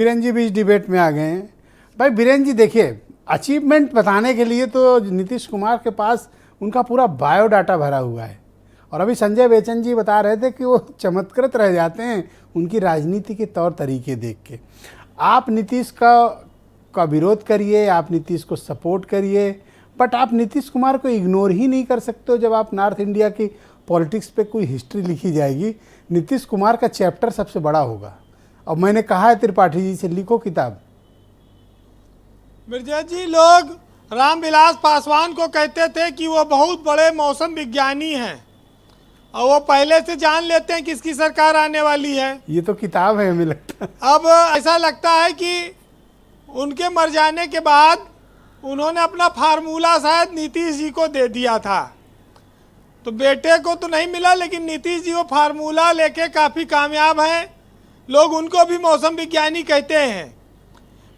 बीरेन जी भी इस डिबेट में आ गए हैं। भाई बीरेन जी देखिए, अचीवमेंट बताने के लिए तो नीतीश कुमार के पास उनका पूरा बायोडाटा भरा हुआ है। और अभी संजय बेचन जी बता रहे थे कि वो चमत्कृत रह जाते हैं उनकी राजनीति के तौर तरीके देख के। आप नीतीश का विरोध करिए, आप नीतीश को सपोर्ट करिए, बट आप नीतीश कुमार को इग्नोर ही नहीं कर सकते हो। जब आप नॉर्थ इंडिया की पॉलिटिक्स पे कोई हिस्ट्री लिखी जाएगी, नीतीश कुमार का चैप्टर सबसे बड़ा होगा। और मैंने कहा है त्रिपाठी जी से, लिखो किताब। मिर्जा जी, लोग रामविलास पासवान को कहते थे कि वो बहुत बड़े मौसम विज्ञानी हैं और वो पहले से जान लेते हैं किसकी सरकार आने वाली है। ये तो किताब है, हमें लगता है। अब ऐसा लगता है कि उनके मर जाने के बाद उन्होंने अपना फार्मूला शायद नीतीश जी को दे दिया था। तो बेटे को तो नहीं मिला, लेकिन नीतीश जी वो फार्मूला लेके काफ़ी कामयाब हैं। लोग उनको भी मौसम विज्ञानी कहते हैं।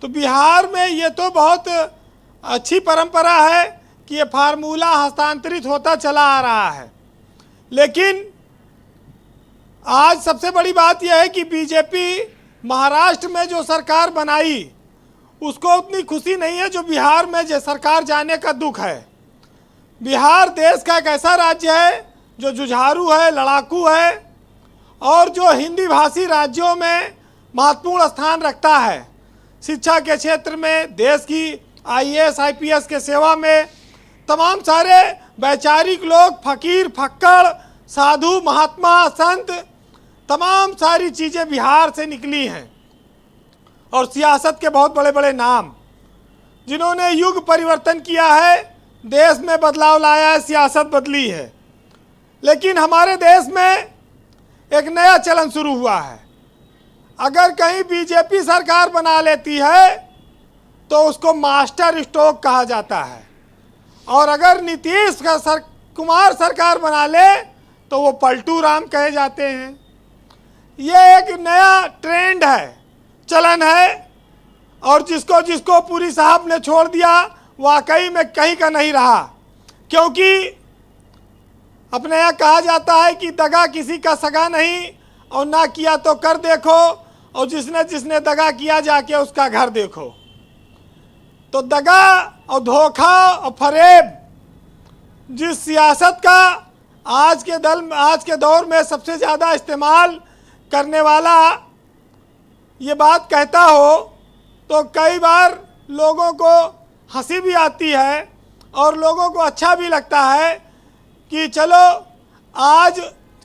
तो बिहार में ये तो बहुत अच्छी परंपरा है कि ये फार्मूला हस्तांतरित होता चला आ रहा है। लेकिन आज सबसे बड़ी बात यह है कि बीजेपी महाराष्ट्र में जो सरकार बनाई उसको उतनी खुशी नहीं है जो बिहार में जो सरकार जाने का दुख है। बिहार देश का एक ऐसा राज्य है जो जुझारू है, लड़ाकू है और जो हिंदी भाषी राज्यों में महत्वपूर्ण स्थान रखता है। शिक्षा के क्षेत्र में, देश की आईएएस आईपीएस के सेवा में तमाम सारे वैचारिक लोग, फकीर फक्कड़, साधु महात्मा संत, तमाम सारी चीज़ें बिहार से निकली हैं। और सियासत के बहुत बड़े बड़े नाम जिन्होंने युग परिवर्तन किया है, देश में बदलाव लाया है, सियासत बदली है। लेकिन हमारे देश में एक नया चलन शुरू हुआ है। अगर कहीं बीजेपी सरकार बना लेती है तो उसको मास्टर स्ट्रोक कहा जाता है, और अगर नीतीश कुमार सरकार बना ले तो वो पलटू राम कहे जाते हैं। ये एक नया ट्रेंड है, चलन है, और जिसको जिसको पूरी साहब ने छोड़ दिया वाकई में कहीं का नहीं रहा। क्योंकि अपने यहाँ कहा जाता है कि दगा किसी का सगा नहीं, और ना किया तो कर देखो, और जिसने जिसने दगा किया जाके उसका घर देखो। तो दगा और धोखा और फरेब जिस सियासत का आज के दौर में सबसे ज़्यादा इस्तेमाल करने वाला ये बात कहता हो, तो कई बार लोगों को हंसी भी आती है और लोगों को अच्छा भी लगता है कि चलो आज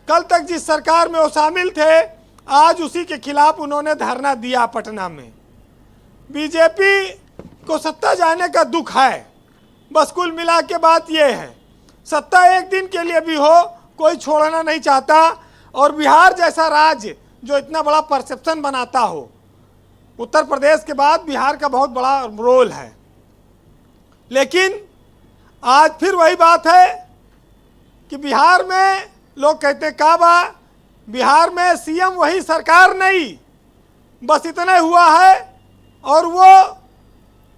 कल तक जिस सरकार में वो शामिल थे, आज उसी के खिलाफ उन्होंने धरना दिया पटना में। बीजेपी को सत्ता जाने का दुख है, बस कुल मिला के बात ये है। सत्ता एक दिन के लिए भी हो, कोई छोड़ना नहीं चाहता। और बिहार जैसा राज्य जो इतना बड़ा परसेप्शन बनाता हो, उत्तर प्रदेश के बाद बिहार का बहुत बड़ा रोल है। लेकिन आज फिर वही बात है कि बिहार में लोग कहते का बा, बिहार में सीएम वही सरकार नहीं, बस इतना हुआ है, और वो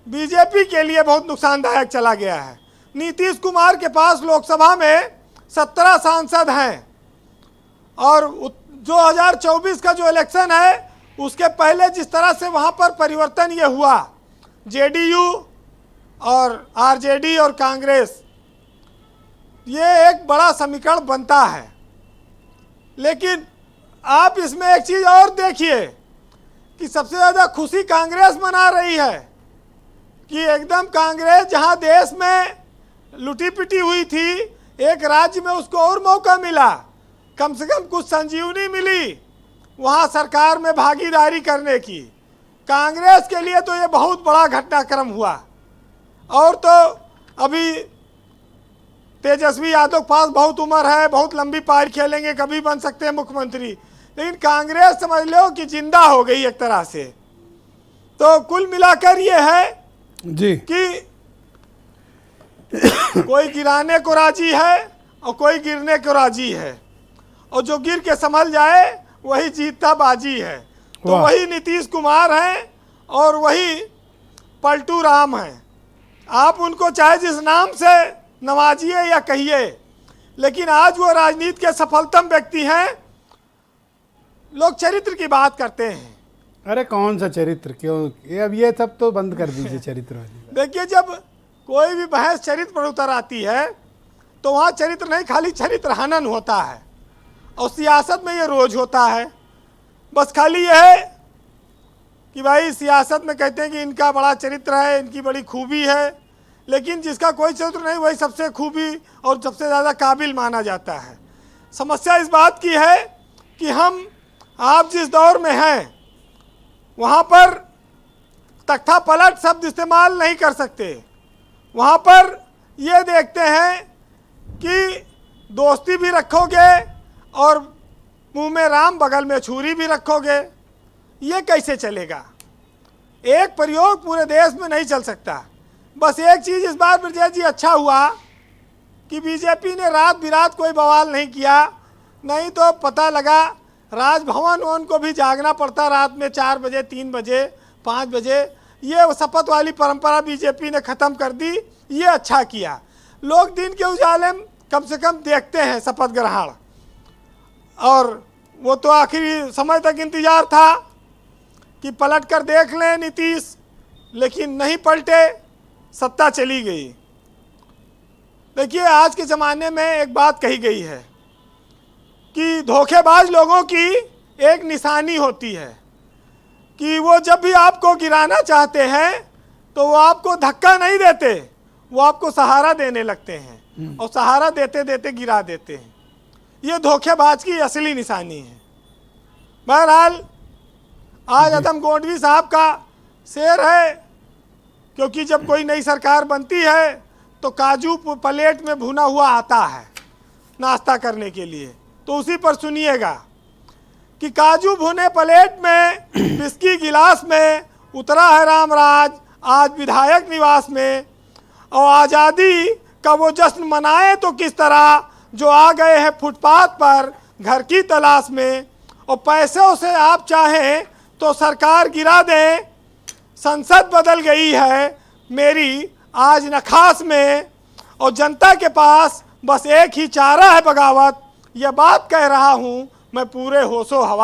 बीजेपी के लिए बहुत नुकसानदायक चला गया है। नीतीश कुमार के पास लोकसभा में 17 सांसद हैं, और 2024 का जो इलेक्शन है उसके पहले जिस तरह से वहाँ पर परिवर्तन ये हुआ, जेडीयू और आरजेडी और कांग्रेस, ये एक बड़ा समीकरण बनता है। लेकिन आप इसमें एक चीज़ और देखिए कि सबसे ज़्यादा खुशी कांग्रेस मना रही है कि एकदम कांग्रेस जहां देश में लुटी पिटी हुई थी, एक राज्य में उसको और मौका मिला, कम से कम कुछ संजीवनी मिली वहां सरकार में भागीदारी करने की। कांग्रेस के लिए तो ये बहुत बड़ा घटनाक्रम हुआ। और तो अभी तेजस्वी यादव के पास बहुत उम्र है, बहुत लंबी पारी खेलेंगे, कभी बन सकते हैं मुख्यमंत्री, लेकिन कांग्रेस समझ लो कि जिंदा हो गई एक तरह से। तो कुल मिलाकर ये है जी कि कोई गिराने को राजी है और कोई गिरने को राजी है, और जो गिर के संभल जाए वही जीतता बाजी है। तो वही नीतीश कुमार हैं और वही पलटू राम हैं। आप उनको चाहे जिस नाम से नवाजिए या कहिए, लेकिन आज वो राजनीति के सफलतम व्यक्ति हैं। लोग चरित्र की बात करते हैं अरे कौन सा चरित्र, क्यों ये अब ये सब तो बंद कर दीजिए चरित्र वाली। देखिए, जब कोई भी बहस चरित्र पर उतर आती है तो वहाँ चरित्र नहीं, खाली चरित्र हनन होता है। और सियासत में ये रोज होता है। बस खाली ये है कि भाई सियासत में कहते हैं कि इनका बड़ा चरित्र है, इनकी बड़ी खूबी है, लेकिन जिसका कोई चरित्र नहीं वही सबसे खूबी और सबसे ज़्यादा काबिल माना जाता है। समस्या इस बात की है कि आप जिस दौर में हैं वहाँ पर तख्ता पलट शब्द इस्तेमाल नहीं कर सकते। वहाँ पर ये देखते हैं कि दोस्ती भी रखोगे और मुंह में राम बगल में छुरी भी रखोगे, ये कैसे चलेगा? एक प्रयोग पूरे देश में नहीं चल सकता। बस एक चीज़ इस बार ब्रजेश जी अच्छा हुआ कि बीजेपी ने रात बिरात कोई बवाल नहीं किया, नहीं तो पता लगा राजभवन उनको भी जागना पड़ता रात में 4 बजे, 3 बजे, 5 बजे। ये शपथ वाली परंपरा बीजेपी ने ख़त्म कर दी, ये अच्छा किया। लोग दिन के उजाले में कम से कम देखते हैं शपथ ग्रहण, और वो तो आखिरी समय तक इंतज़ार था कि पलट कर देख लें नीतीश, लेकिन नहीं पलटे, सत्ता चली गई। देखिए, आज के ज़माने में एक बात कही गई है कि धोखेबाज लोगों की एक निशानी होती है कि वो जब भी आपको गिराना चाहते हैं तो वो आपको धक्का नहीं देते, वो आपको सहारा देने लगते हैं और सहारा देते देते गिरा देते हैं। ये धोखेबाज की असली निशानी है। बहरहाल आज अदम गोंडवी साहब का शेर है, क्योंकि जब कोई नई सरकार बनती है तो काजू प्लेट में भुना हुआ आता है नाश्ता करने के लिए, तो उसी पर सुनिएगा कि काजू भुने प्लेट में विस्की गिलास में उतरा है रामराज आज विधायक निवास में, और आज़ादी का वो जश्न मनाए तो किस तरह जो आ गए हैं फुटपाथ पर घर की तलाश में। और पैसों से आप चाहें तो सरकार गिरा दें, संसद बदल गई है मेरी आज नखास में, और जनता के पास बस एक ही चारा है बगावत। यह बात कह रहा हूँ मैं पूरे होशो हवा